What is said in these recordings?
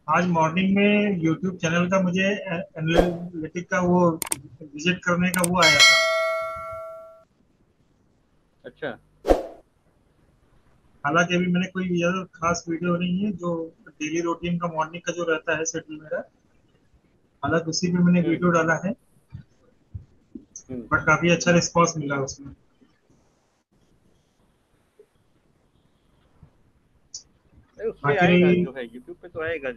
आज मॉर्निंग में YouTube channel का मुझे एनालिटिक का वो विजिट करने का वो आया था। अच्छा। हालांकि अभी मैंने कोई ज्यादा खास वीडियो नहीं है जो डेली रूटीन का मॉर्निंग का जो रहता है शेड्यूल मेरा। हालांकि उसी पे मैंने हम्म वीडियो डाला है, हम्म। बट काफी अच्छा रिस्पॉन्स मिला उसमें। अरे उस पे बाकी आएगा, रही, जो है यूट्यूब पे तो आएगा।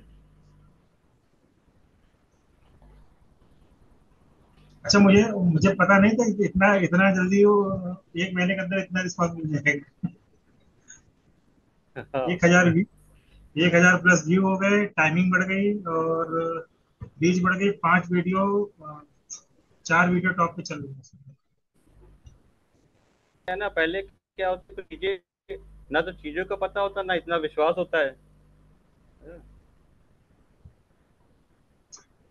अच्छा मुझे मुझे पता नहीं था कि इतना इतना जल्दी वो 1 महीने के अंदर इतना रिस्पॉन्स मिल जाएगा। हाँ। 1,000 भी, 1,000 प्लस व्यू हो गए, टाइमिंग बढ़ गई और रीच बढ़ गई। 5 वीडियो, 4 वीडियो टॉप पे चल रही है। है ना, पहले क्या होता तो चीजें, ना तो चीजों का पता होता ना इतना विश्वास होता है।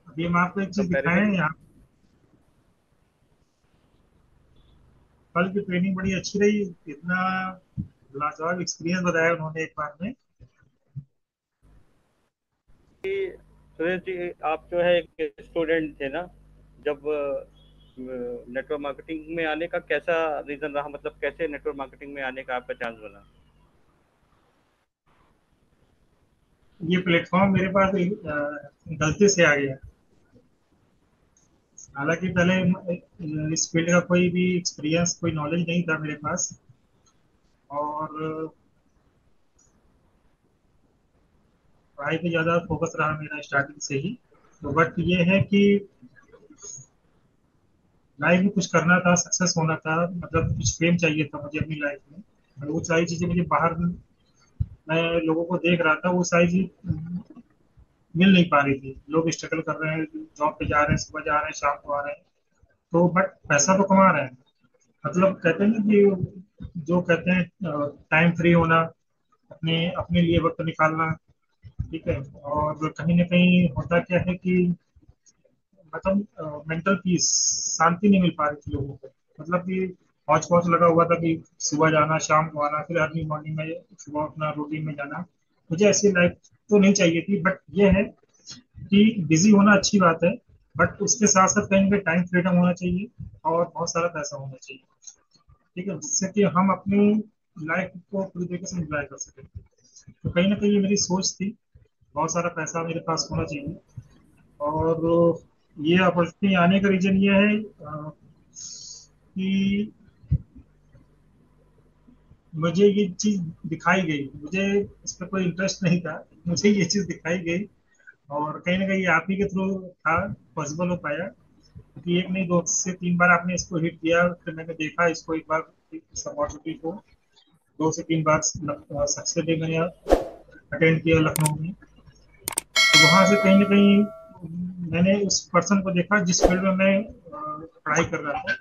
अभी हम आपको एक चीज दिखाए कंपैरिजन। हैं यहाँ। कल की ट्रेनिंग बड़ी अच्छी रही। इतना लाजवाब एक्सपीरियंस बताया उन्होंने एक बार में। सुरेश जी, आप जो है एक स्टूडेंट थे ना, जब नेटवर्क मार्केटिंग में आने का कैसा रीजन रहा, मतलब कैसे नेटवर्क मार्केटिंग में आने का आपका चांस बना? ये प्लेटफॉर्म मेरे पास गलती से आ गया। हालांकि पहले इस फील्ड का कोई भी एक्सपीरियंस, कोई नॉलेज नहीं था मेरे पास। और पढ़ाई पे ज़्यादा फोकस रहा मेरा स्टार्टिंग से ही। तो बट ये है कि लाइफ में कुछ करना था, सक्सेस होना था, मतलब कुछ फेम चाहिए था मुझे अपनी लाइफ में। और वो सारी चीज़ें मुझे बाहर, मैं लोगों को देख रहा था, वो सारी चीज मिल नहीं पा रही थी। लोग स्ट्रगल कर रहे हैं, जॉब पे जा रहे हैं, सुबह जा रहे हैं, शाम को आ रहे हैं। तो बट पैसा तो कमा रहे हैं। मतलब कहते हैं ना कि जो कहते हैं टाइम फ्री होना, अपने अपने लिए वक्त निकालना। ठीक है। और कहीं ना कहीं होता क्या है कि मतलब मेंटल पीस, शांति नहीं मिल पा रही थी लोगों को। मतलब कि हौच पौच लगा हुआ था कि सुबह जाना, शाम को आना, फिर अर्ली मॉर्निंग में सुबह अपना रूटीन में जाना। मुझे ऐसी लाइफ तो नहीं चाहिए थी। बट ये है कि बिजी होना अच्छी बात है, बट उसके साथ साथ कहीं ना कहीं टाइम फ्रीडम होना चाहिए और बहुत सारा पैसा होना चाहिए। ठीक है, जिससे कि हम अपनी लाइफ को पूरी तरीके से एंजॉय कर सकें। तो कहीं ना कहीं ये मेरी सोच थी। बहुत सारा पैसा मेरे पास होना चाहिए। और ये अपॉर्चुनिटी आने का रीजन ये है कि मुझे ये चीज दिखाई गई। मुझे इस पर कोई इंटरेस्ट नहीं था, मुझे ये चीज दिखाई गई। और कहीं ना कहीं आप ही के थ्रू था पॉसिबल हो पाया। क्योंकि एक नहीं, 2 से 3 बार आपने इसको हिट किया, फिर मैंने देखा इसको एक बार, इस अपॉर्चुनिटी को 2 से 3 बार सक्सेसफुली मैंने अटेंड किया लखनऊ में। तो वहां से कहीं ना कहीं मैंने उस पर्सन को देखा जिस फील्ड में मैं पढ़ाई कर रहा था।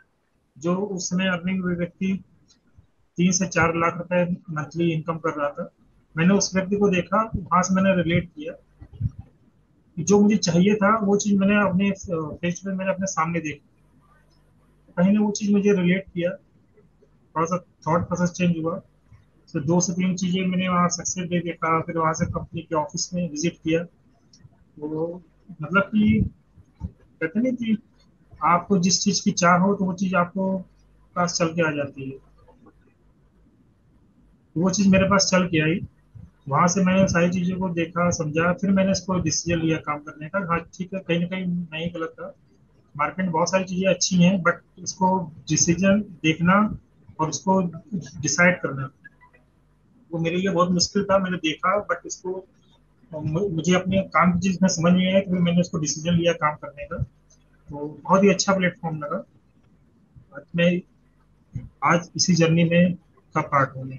जो उस समय अर्निंग व्यक्ति 3 से 4 लाख रुपए मंथली इनकम कर रहा था। मैंने उस व्यक्ति को देखा, वहां से मैंने रिलेट किया कि जो मुझे चाहिए था वो चीज मैंने अपने फेस पे, मैंने अपने सामने देखी। कहीं ने वो चीज मुझे रिलेट किया। थोड़ा सा थॉट प्रोसेस चेंज हुआ। तो 2 से 3 चीजें मैंने वहाँ सक्सेस डे देखा, फिर वहां से कंपनी के ऑफिस में विजिट किया। वो मतलब कि कहते नहीं कि आपको जिस चीज की चाह हो तो वो चीज आपको पास चल के आ जाती है। तो वो चीज मेरे पास चल के आई। वहां से मैंने सारी चीजों को देखा, समझा, फिर मैंने इसको डिसीजन लिया काम करने का। हाँ ठीक है, कहीं ना कहीं मैं ही गलत था। मार्केट में बहुत सारी चीजें अच्छी हैं, बट उसको डिसीजन देखना और उसको डिसाइड करना, वो मेरे लिए बहुत मुश्किल था। मैंने देखा बट इसको मुझे अपने काम की चीज में समझ नहीं आया, तो फिर मैंने उसको डिसीजन लिया काम करने का। तो बहुत ही अच्छा प्लेटफॉर्म लगा। आज मैं आज इसी जर्नी में का पार्ट हूँ मैं।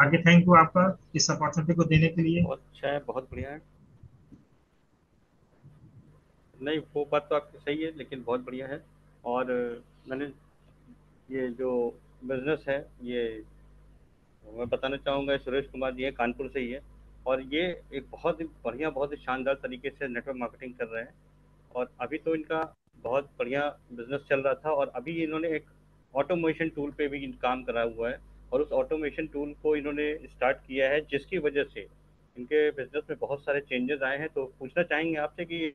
आगे थैंक यू आपका इस अपॉर्चुनिटी को देने के लिए। बहुत अच्छा है, बहुत बढ़िया है। नहीं, वो बात तो आपकी सही है, लेकिन बहुत बढ़िया है। और मैंने ये जो बिजनेस है, ये मैं बताना चाहूँगा, सुरेश कुमार जी है, कानपुर से ही है। और ये एक बहुत ही बढ़िया, बहुत ही शानदार तरीके से नेटवर्क मार्केटिंग कर रहे हैं। और अभी तो इनका बहुत बढ़िया बिजनेस चल रहा था, और अभी इन्होंने एक ऑटोमेशन टूल पे भी काम करा हुआ है। और उस ऑटोमेशन टूल को इन्होंने स्टार्ट किया है, जिसकी वजह से इनके बिजनेस में बहुत सारे चेंजेस आए हैं। तो पूछना चाहेंगे आपसे कि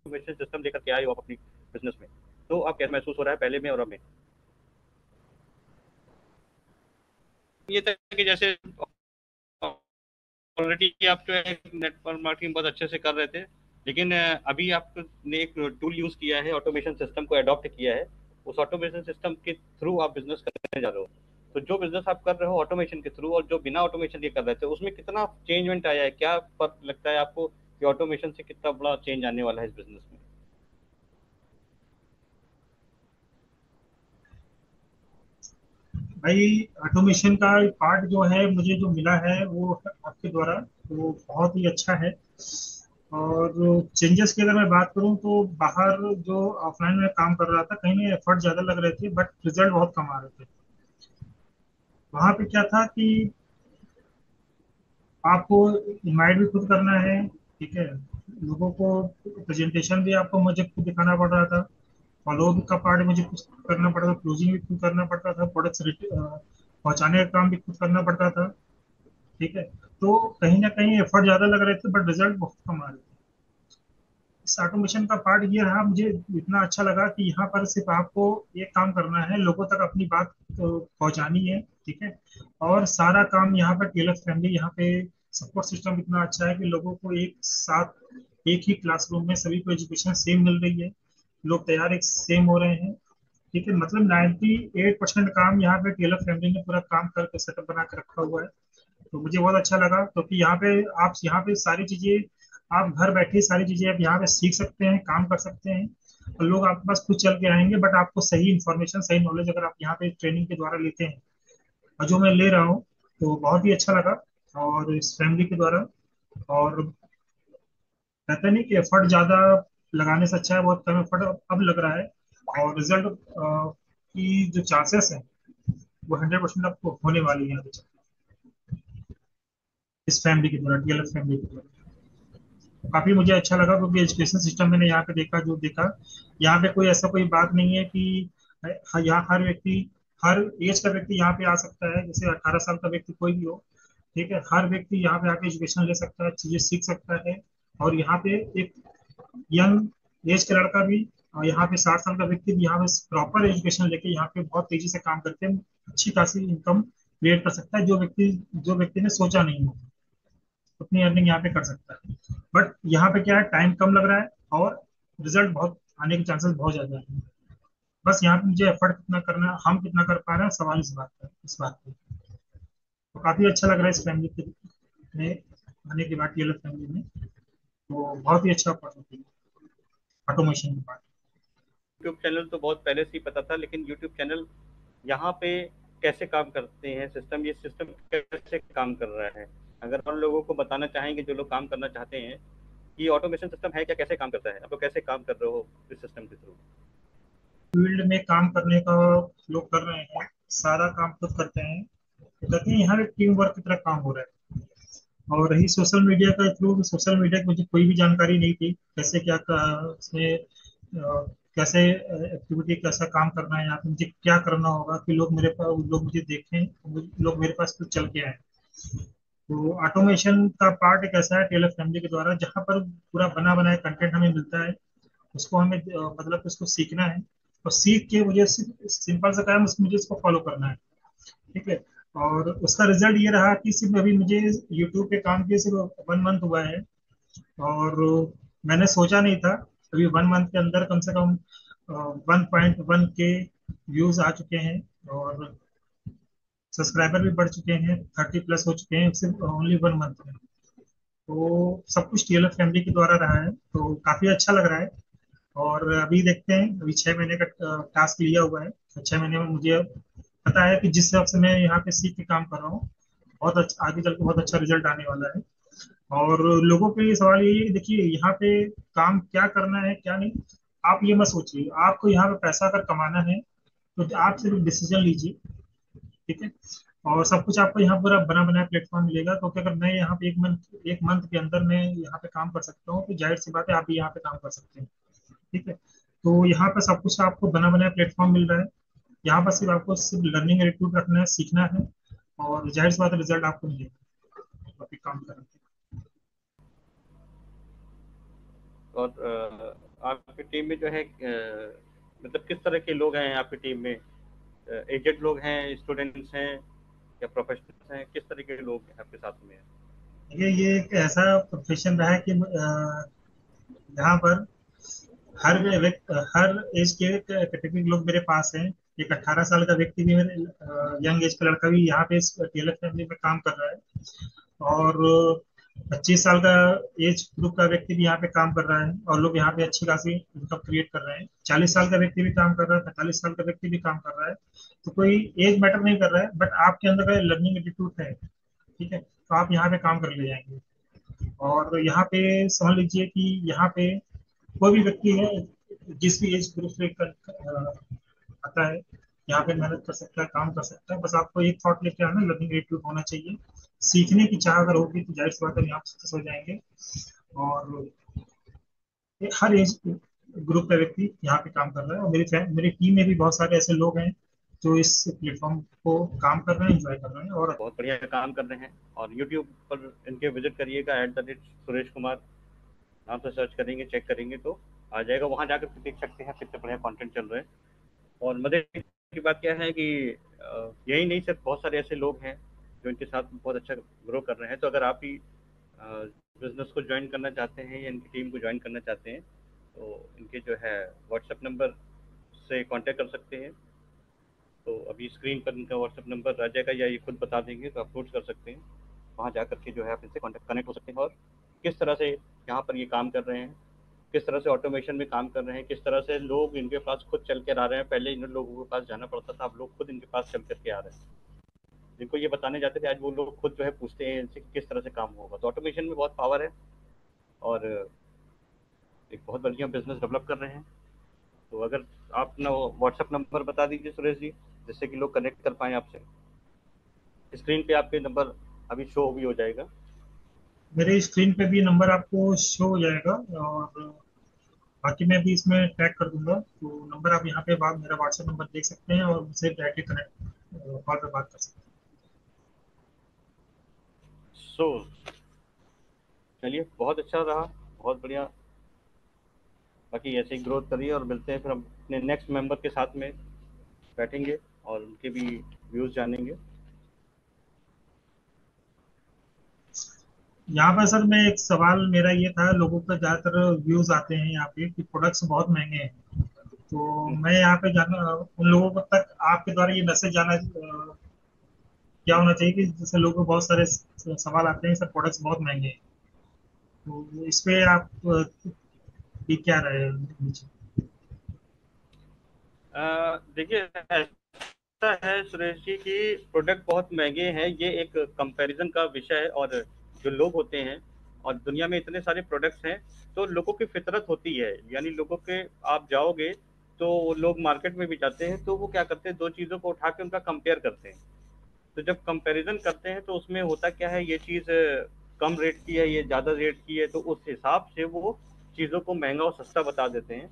ऑटोमेशन सिस्टम लेकर के आए हो आप अपनी बिजनेस में, तो आप कैसा महसूस हो रहा है पहले में और अब में? ये था कि जैसे ऑलरेडी आप जो है नेटवर्क मार्केटिंग बहुत अच्छे से कर रहे थे, लेकिन अभी आपने एक टूल यूज किया है, ऑटोमेशन सिस्टम को अडॉप्ट किया है। उस ऑटोमेशन सिस्टम के थ्रू आप बिजनेस करने जा रहे हो। तो जो बिजनेस आप कर रहे हो ऑटोमेशन के थ्रू, और जो बिना ऑटोमेशन के कर रहे थे, उसमें कितना चेंजमेंट आया है? क्या फर्क लगता है आपको कि ऑटोमेशन से कितना बड़ा चेंज आने वाला है इस बिजनेस में? भाई, ऑटोमेशन का पार्ट जो है मुझे जो मिला है वो आपके द्वारा, वो बहुत ही अच्छा है। और चेंजेस की अगर मैं बात करूं तो बाहर जो ऑफलाइन में काम कर रहा था, कहीं ना एफर्ट ज्यादा लग रहे थे बट रिजल्ट बहुत कम आ रहे थे। वहां पे क्या था कि आपको इनवाइट भी खुद करना है, ठीक है, लोगों को प्रेजेंटेशन भी आपको मुझे खुद दिखाना पड़ रहा था, फॉलो का पार्ट मुझे खुद करना पड़ता था, क्लोजिंग भी खुद करना पड़ता था, प्रोडक्ट्स पहुंचाने का काम भी खुद करना पड़ता था, ठीक है। तो कहीं ना कहीं एफर्ट ज्यादा लग रहे थे बट रिजल्ट बहुत कम आ रहे थे। इस ऑटोमेशन का पार्ट ये रहा, मुझे इतना अच्छा लगा कि यहाँ पर सिर्फ आपको एक काम करना है, लोगों तक अपनी बात पहुंचानी है, ठीक है। और सारा काम यहाँ पर टेलर फ्रेंडली, यहाँ पे सपोर्ट सिस्टम इतना अच्छा है कि लोगों को एक साथ एक ही क्लासरूम में सभी को एजुकेशन सेम मिल रही है, लोग तैयार एक सेम हो रहे हैं, ठीक है। मतलब 98% काम यहाँ पे टेलर फैमिली ने पूरा काम करके सेटअप बना के रखा हुआ है। तो मुझे बहुत अच्छा लगा क्योंकि यहाँ पे आप यहाँ पे सारी चीजें, आप घर बैठे सारी चीजें आप यहाँ पे सीख सकते हैं, काम कर सकते हैं। और लोग आपके पास खुद चल के आएंगे बट आपको सही इन्फॉर्मेशन, सही नॉलेज अगर आप यहाँ पे ट्रेनिंग के द्वारा लेते हैं, और जो मैं ले रहा हूँ, तो बहुत ही अच्छा लगा। और इस फैमिली के द्वारा, और कहते नहीं कि एफर्ट ज्यादा लगाने से अच्छा है बहुत कम एफर्ट अब लग रहा है, और रिजल्ट की जो चांसेस है वो 100% आपको होने वाली है इस फैमिली के द्वारा, डीएलएफ फैमिली के द्वारा। काफी मुझे अच्छा लगा क्योंकि एजुकेशन सिस्टम मैंने यहाँ पे देखा, जो देखा, यहाँ पे कोई ऐसा कोई बात नहीं है कि यहाँ हर व्यक्ति, हर एज का व्यक्ति यहाँ पे आ सकता है, जैसे 18 साल का व्यक्ति कोई भी हो, ठीक है, हर व्यक्ति यहाँ पे आके एजुकेशन ले सकता है, चीजें सीख सकता है। और यहाँ पे एक यंग एज का लड़का भी, और यहाँ पे 60 साल का व्यक्ति भी यहाँ पे प्रॉपर एजुकेशन लेके यहाँ पे बहुत तेजी से काम करके अच्छी खासी इनकम क्रिएट कर सकता है, जो व्यक्ति ने सोचा नहीं हो उतनी अर्निंग यहाँ पे कर सकता है। बट यहाँ पे क्या है, टाइम कम लग रहा है और रिजल्ट बहुत आने के चांसेस बहुत ज्यादा है। बस यहाँ पे मुझे एफर्ट कितना करना है, हम कितना कर पा रहे हैं, सवाल इस बात का, इस बात पे। तो काफी अच्छा लग रहा है इस फैमिली के में आने के बाद, टीएलएफ फैमिली में। तो बहुत ही अच्छा अपॉर्चुनिटी है ऑटोमेशन के बाद। यूट्यूब चैनल तो बहुत पहले से ही पता था, लेकिन यूट्यूब चैनल यहाँ पे कैसे काम करते हैं, सिस्टम, ये सिस्टम कैसे काम कर रहा है, अगर हम लोगों को बताना चाहेंगे जो लोग काम करना चाहते हैं कि ऑटोमेशन सिस्टम है क्या, कैसे काम करता है, आप लोग कैसे काम कर रहे हो इस सिस्टम के थ्रू? फील्ड में काम करने का लोग कर रहे हैं, सारा काम खुद करते हैं, तो कहते हैं यहाँ एक टीम वर्क की तरह काम हो रहा है। और रही सोशल मीडिया का थ्रू, सोशल मीडिया की मुझे कोई भी जानकारी नहीं थी, कैसे क्या उसमें कैसे एक्टिविटी, कैसा काम करना है, यहाँ पे मुझे क्या करना होगा कि लोग मेरे पास, लोग मुझे देखें, लोग मेरे पास कुछ चल के आए। तो ऑटोमेशन का पार्ट एक ऐसा है टेलर फैमिली के द्वारा, जहाँ पर पूरा बना बनाया कंटेंट हमें मिलता है, उसको हमें मतलब उसको सीखना है, और सीख के मुझे सिंपल सा काम, मुझे इसको फॉलो करना है, ठीक है। और उसका रिजल्ट ये रहा कि सिर्फ अभी मुझे यूट्यूब पे काम किए सिर्फ 1 मंथ हुआ है, और मैंने सोचा नहीं था, अभी 1 मंथ के अंदर कम से कम 1.1 के व्यूज आ चुके हैं, और सब्सक्राइबर भी बढ़ चुके हैं, 30+ हो चुके हैं सिर्फ ओनली 1 मंथ में। तो सब कुछ टीएलएफ फैमिली के द्वारा रहा है, तो काफी अच्छा लग रहा है। और अभी देखते हैं, अभी 6 महीने का टास्क लिया हुआ है, तो 6 महीने में मुझे पता है कि जिस हिसाब से मैं यहाँ पे सीख के काम कर रहा हूँ, बहुत अच्छा आगे चल के बहुत अच्छा रिजल्ट आने वाला है। और लोगों के लिए सवाल यही है कि देखिए यहाँ पे काम क्या करना है क्या नहीं, आप ये मत सोचिए, आपको यहाँ पे पैसा अगर कमाना है तो आप सिर्फ डिसीजन लीजिए, ठीक है। और सब कुछ आपको यहाँ पूरा बना बनाया प्लेटफॉर्म मिलेगा, क्योंकि अगर मैं यहाँ पे 1 मंथ के अंदर मैं यहाँ पे काम कर सकता हूँ, तो जाहिर सी बात है आप भी यहाँ पे काम कर सकते हैं, ठीक है। तो यहाँ पर सब कुछ आपको बना बनाया प्लेटफॉर्म मिल रहा है। यहाँ पर सिर्फ आपको सिर्फ लर्निंग एटीट्यूड रखना है, सीखना है, और जाहिर सी बात है रिजल्ट आपको मिलेगा काफी काम करने के। और आपकी टीम में जो है मतलब किस तरह के लोग हैं आपकी टीम में? एजेड लोग हैं, स्टूडेंट्स हैं, या प्रोफेशनल्स हैं? किस तरह के लोग हैं आपके साथ में? ये एक ऐसा प्रोफेशन रहा है कि यहाँ पर हर एज के कैटेगरी के लोग मेरे पास हैं। एक 18 साल का व्यक्ति भी मेरे, यंग एज का लड़का भी यहाँ पे इस टेलर फैमिली में काम कर रहा है, और 25 साल का एज ग्रुप का व्यक्ति भी यहाँ पे काम कर रहा है, और लोग यहाँ पे अच्छी खासी इनकम क्रिएट कर रहे हैं। 40 साल का व्यक्ति भी काम कर रहा है, 45 साल का व्यक्ति भी काम कर रहा है। तो कोई एज मैटर नहीं कर रहा है, बट आपके अंदर का लर्निंग एटीट्यूड है, ठीक है, तो आप यहाँ पे काम कर ले जाएंगे। और यहाँ पे समझ लीजिए कि यहाँ पे कोई भी व्यक्ति है, जिस भी एज ग्रुप से आता है, यहाँ पे मेहनत कर सकता है, काम कर सकता है। बस आपको एक थॉट लेके आना, लर्निंग एटीट्यूड होना चाहिए। सीखने की चाह अगर होगी तो जाहिर सी बात है आप सक्सेस हो जाएंगे। और हर एज ग्रुप का व्यक्ति यहाँ पे काम कर रहा है, और मेरी टीम में भी बहुत सारे ऐसे लोग हैं जो इस प्लेटफॉर्म को काम कर रहे हैं, एंजॉय कर रहे हैं। और बहुत बढ़िया काम कर रहे हैं। और यूट्यूब पर इनके विजिट करिएगा, @सुरेश कुमार नाम से सर्च करेंगे, चेक करेंगे तो आ जाएगा। वहाँ जाकर के देख सकते हैं कितने बढ़िया कंटेंट चल रहे हैं। और मजे की बात क्या है कि यही नहीं, सिर्फ बहुत सारे ऐसे लोग हैं जो इनके साथ बहुत अच्छा ग्रो कर रहे हैं। तो अगर आप भी बिजनेस को ज्वाइन करना चाहते हैं या इनकी टीम को ज्वाइन करना चाहते हैं, तो इनके जो है व्हाट्सएप नंबर से कांटेक्ट कर सकते हैं। तो अभी स्क्रीन पर इनका व्हाट्सएप नंबर आ जाएगा, या ये खुद बता देंगे तो आप नोट कर सकते हैं। वहाँ जा करके जो है आप इनसे कॉन्टेक्ट कनेक्ट हो सकते हैं, और किस तरह से यहाँ पर ये काम कर रहे हैं, किस तरह से ऑटोमेशन में काम कर रहे हैं, किस तरह से लोग इनके पास खुद चल कर आ रहे हैं। पहले इन लोगों के पास जाना पड़ता था, अब लोग खुद इनके पास चल करके आ रहे हैं। जिनको ये बताने जाते थे, आज वो लोग खुद जो है पूछते हैं इनसे कि किस तरह से काम होगा। तो ऑटोमेशन में बहुत पावर है, और एक बहुत बढ़िया बिजनेस डेवलप कर रहे हैं। तो अगर आप अपना व्हाट्सएप नंबर बता दीजिए सुरेश जी, जिससे कि लोग कनेक्ट कर पाएँ आपसे। स्क्रीन पे आपके नंबर अभी शो भी हो जाएगा। मेरे स्क्रीन पे भी नंबर आपको शो हो जाएगा, और बाकी मैं भी इसमें टैग कर दूंगा। तो नंबर आप यहाँ पे बाद मेरा व्हाट्सएप नंबर देख सकते हैं, और मुझसे डायरेक्टली कनेक्ट कॉल पे बात कर सकते सो चलिए, बहुत अच्छा रहा, बहुत बढ़िया। बाकी ऐसे ही ग्रोथ करिए, और मिलते हैं फिर हम अपने नेक्स्ट मेंबर के साथ में बैठेंगे और उनके भी व्यूज़ जानेंगे। हैं। यहाँ पर सर मैं एक सवाल मेरा ये था, लोगों का ज्यादातर व्यूज आते हैं यहाँ पे कि प्रोडक्ट्स बहुत महंगे हैं। तो हम्म। मैं यहाँ पे जाना, उन लोगों को तक आपके द्वारा ये मैसेज जाना क्या होना चाहिए कि जैसे लोगों को बहुत सारे सवाल आते हैं सर प्रोडक्ट्स बहुत महंगे हैं, तो इस पे आप की क्या राय है मुझे? देखिए, ऐसा है सुरेश जी कि प्रोडक्ट बहुत महंगे हैं, ये एक कंपैरिजन का विषय है। और जो लोग होते हैं, और दुनिया में इतने सारे प्रोडक्ट्स हैं, तो लोगों की फितरत होती है, यानी लोगों के, आप जाओगे तो लोग मार्केट में भी जाते हैं, तो वो क्या करते हैं, दो चीज़ों को उठा के उनका कंपेयर करते हैं। तो जब कंपैरिजन करते हैं तो उसमें होता क्या है, ये चीज़ कम रेट की है, ये ज़्यादा रेट की है, तो उस हिसाब से वो चीज़ों को महंगा और सस्ता बता देते हैं।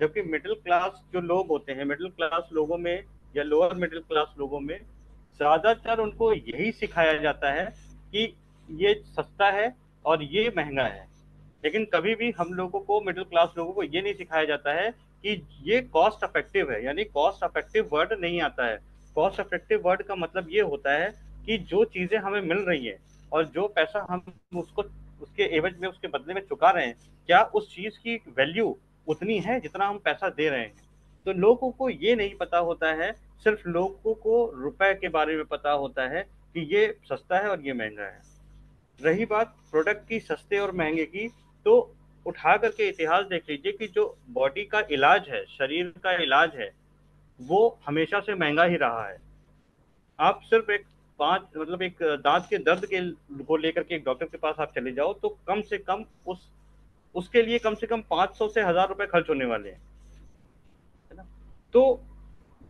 जबकि मिडिल क्लास जो लोग होते हैं, मिडिल क्लास लोगों में या लोअर मिडिल क्लास लोगों में ज़्यादातर उनको यही सिखाया जाता है कि ये सस्ता है और ये महंगा है। लेकिन कभी भी हम लोगों को, मिडिल क्लास लोगों को, ये नहीं सिखाया जाता है कि ये कॉस्ट अफेक्टिव है। यानी कॉस्ट अफेक्टिव वर्ड नहीं आता है। कॉस्ट अफेक्टिव वर्ड का मतलब ये होता है कि जो चीज़ें हमें मिल रही हैं और जो पैसा हम उसको, उसके एवज में, उसके बदले में चुका रहे हैं, क्या उस चीज़ की वैल्यू उतनी है जितना हम पैसा दे रहे हैं। तो लोगों को ये नहीं पता होता है, सिर्फ लोगों को रुपए के बारे में पता होता है कि ये सस्ता है और ये महंगा है। रही बात प्रोडक्ट की सस्ते और महंगे की, तो उठा करके इतिहास देख लीजिए कि जो बॉडी का इलाज है, शरीर का इलाज है, वो हमेशा से महंगा ही रहा है। आप सिर्फ एक पाँच, मतलब एक दांत के दर्द के को लेकर के एक डॉक्टर के पास आप चले जाओ, तो कम से कम उसके लिए कम से कम 500 से 1000 रुपए खर्च होने वाले हैं, है ना? तो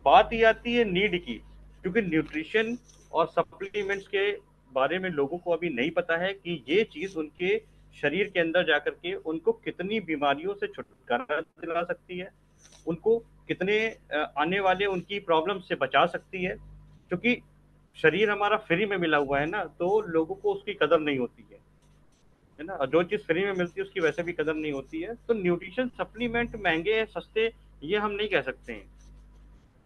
बात ये आती है नीड की, क्योंकि न्यूट्रिशन और सप्लीमेंट्स के बारे में लोगों को अभी नहीं पता है कि ये चीज उनके शरीर के अंदर जाकर के उनको कितनी बीमारियों से छुटकारा दिला सकती है, उनको कितने आने वाले उनकी प्रॉब्लम से बचा सकती है। क्योंकि शरीर हमारा फ्री में मिला हुआ है ना, तो लोगों को उसकी कदर नहीं होती है ना। और जो चीज़ फ्री में मिलती है उसकी वैसे भी कदर नहीं होती है। तो न्यूट्रिशन सप्लीमेंट महंगे हैं सस्ते, ये हम नहीं कह सकते हैं।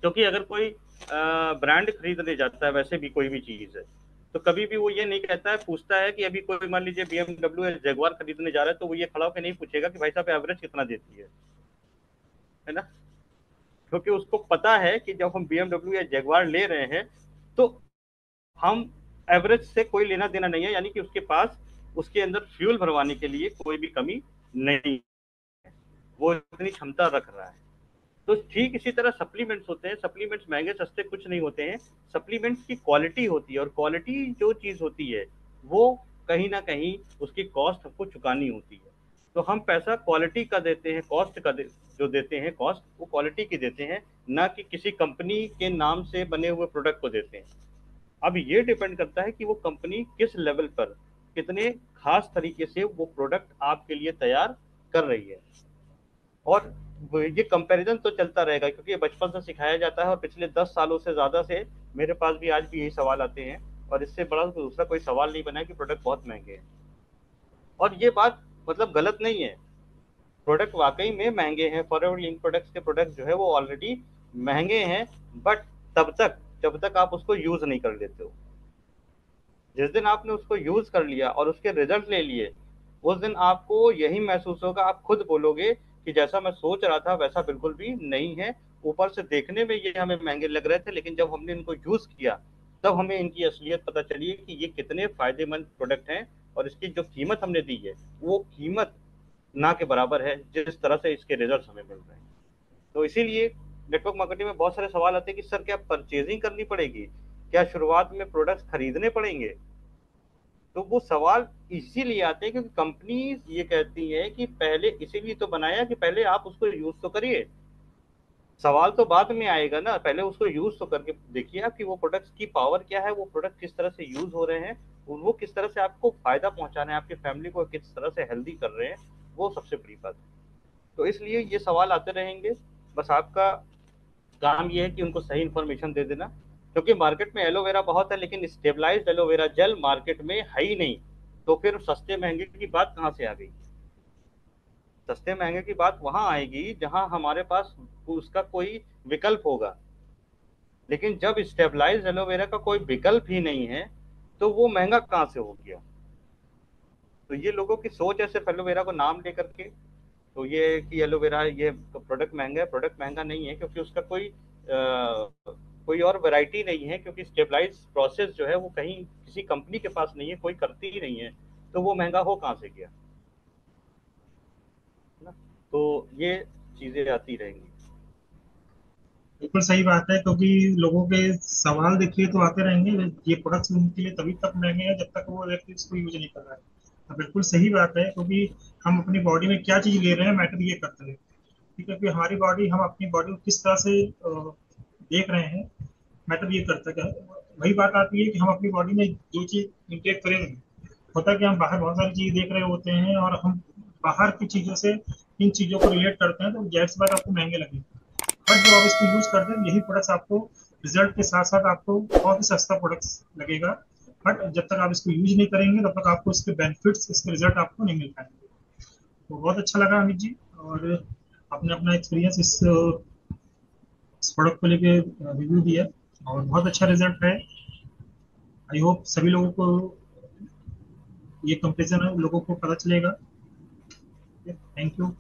क्योंकि अगर कोई ब्रांड खरीदने जाता है, वैसे भी कोई भी चीज़ है, तो कभी भी वो ये नहीं कहता है, पूछता है कि अभी कोई मान लीजिए BMW या जगुआर खरीदने जा रहा है, तो वो ये खड़ा होकर नहीं पूछेगा कि भाई साहब एवरेज कितना देती है ना। क्योंकि उसको पता है कि जब हम BMW या जगुआर ले रहे हैं, तो हम एवरेज से कोई लेना देना नहीं है, यानी कि उसके पास उसके अंदर फ्यूल भरवाने के लिए कोई भी कमी नहीं, वो इतनी क्षमता रख रहा है। तो ठीक इसी तरह सप्लीमेंट्स होते हैं। सप्लीमेंट्स महंगे सस्ते कुछ नहीं होते हैं, सप्लीमेंट्स की क्वालिटी होती है, और क्वालिटी जो चीज़ होती है वो कहीं ना कहीं उसकी कॉस्ट हमको चुकानी होती है। तो हम पैसा क्वालिटी का देते हैं, कॉस्ट का जो देते हैं कॉस्ट, वो क्वालिटी की देते हैं, ना कि किसी कंपनी के नाम से बने हुए प्रोडक्ट को देते हैं। अब ये डिपेंड करता है कि वो कंपनी किस लेवल पर कितने खास तरीके से वो प्रोडक्ट आपके लिए तैयार कर रही है। और ये कंपैरिजन तो चलता रहेगा, क्योंकि ये बचपन से सिखाया जाता है, और पिछले 10 सालों से ज़्यादा से मेरे पास भी आज भी यही सवाल आते हैं, और इससे बड़ा दूसरा कोई सवाल नहीं बना है कि प्रोडक्ट बहुत महंगे हैं। और ये बात मतलब गलत नहीं है, प्रोडक्ट वाकई में महंगे हैं। फॉरएवर लिंक प्रोडक्ट्स के प्रोडक्ट जो है वो ऑलरेडी महंगे हैं, बट तब तक जब तक आप उसको यूज़ नहीं कर लेते हो। जिस दिन आपने उसको यूज़ कर लिया और उसके रिजल्ट ले लिए, उस दिन आपको यही महसूस होगा, आप खुद बोलोगे कि जैसा मैं सोच रहा था वैसा बिल्कुल भी नहीं है। ऊपर से देखने में ये हमें महंगे लग रहे थे, लेकिन जब हमने इनको यूज़ किया तब हमें इनकी असलियत पता चली है कि ये कितने फ़ायदेमंद प्रोडक्ट हैं, और इसकी जो कीमत हमने दी है वो कीमत ना के बराबर है जिस तरह से इसके रिजल्ट हमें मिल रहे हैं। तो इसीलिए नेटवर्क मार्केटिंग में बहुत सारे सवाल आते हैं कि सर क्या परचेजिंग करनी पड़ेगी, क्या शुरुआत में प्रोडक्ट्स खरीदने पड़ेंगे। तो वो सवाल इसीलिए आते हैं क्योंकि कंपनीज ये कहती हैं कि पहले इसीलिए तो बनाया कि पहले आप उसको यूज तो करिए, सवाल तो बाद में आएगा ना, पहले उसको यूज तो करके देखिए आप कि वो प्रोडक्ट्स की पावर क्या है, वो प्रोडक्ट किस तरह से यूज हो रहे हैं, वो किस तरह से आपको फायदा पहुंचा रहे हैं, आपकी फैमिली को किस तरह से हेल्दी कर रहे हैं, वो सबसे बड़ी बात है। तो इसलिए ये सवाल आते रहेंगे, बस आपका काम ये है कि उनको सही इन्फॉर्मेशन दे देना। क्योंकि मार्केट में एलोवेरा बहुत है, लेकिन स्टेबलाइज्ड एलोवेरा जेल मार्केट में है ही नहीं, तो फिर सस्ते महंगे की बात कहाँ से आ गई। सस्ते महंगे की बात वहां आएगी जहां हमारे पास उसका कोई विकल्प होगा, लेकिन जब स्टेबलाइज्ड एलोवेरा का कोई विकल्प ही नहीं है तो वो महंगा कहाँ से हो गया। तो ये लोगों की सोच है सिर्फ एलोवेरा को नाम लेकर के, तो ये कि एलोवेरा ये प्रोडक्ट महंगा है, प्रोडक्ट महंगा नहीं है, क्योंकि उसका कोई और वैरायटी नहीं है, क्योंकि स्टेबलाइज प्रोसेस जो है वो कहीं किसी कंपनी के पास नहीं है, कोई करती ही नहीं है, तो वो महंगा हो कहाँ से गया ना। तो ये चीजें आती रहेंगी। बिल्कुल सही बात है, क्योंकि लोगों के सवाल देखिए तो आते रहेंगे। ये प्रोडक्ट्स उनके लिए तभी तक महंगे हैं जब तक वो व्यक्ति इसको यूज नहीं कर रहा है। तो बिल्कुल सही बात है, क्योंकि हम अपनी बॉडी में क्या चीज ले रहे हैं मैटर ये करता है। ठीक है, क्योंकि हमारी बॉडी, हम अपनी बॉडी को किस तरह से देख रहे हैं मैटर ये करता है। वही बात आती है कि हम अपनी बॉडी में जो चीज इंटेक करेंगे, होता है कि हम बाहर बहुत सारी चीज देख रहे होते हैं और हम बाहर की चीजों से इन चीजों को रिलेट करते हैं, तो जाहिर सी बात आपको महंगे लगेंगे। बट जब आप इसको यूज करते हैं यही प्रोडक्ट्स आपको रिजल्ट के साथ साथ आपको बहुत ही सस्ता प्रोडक्ट्स लगेगा। बट जब तक आप इसको यूज नहीं करेंगे तब तक आपको इसके बेनिफिट्स, इसके रिजल्ट आपको नहीं मिल पाएंगे। तो बहुत अच्छा लगा अमित जी, और आपने अपना एक्सपीरियंस इस प्रोडक्ट को लेके रिव्यू दिया, और बहुत अच्छा रिजल्ट है। आई होप सभी लोगों को ये कंपेरिजन लोगों को पता चलेगा। Thank you.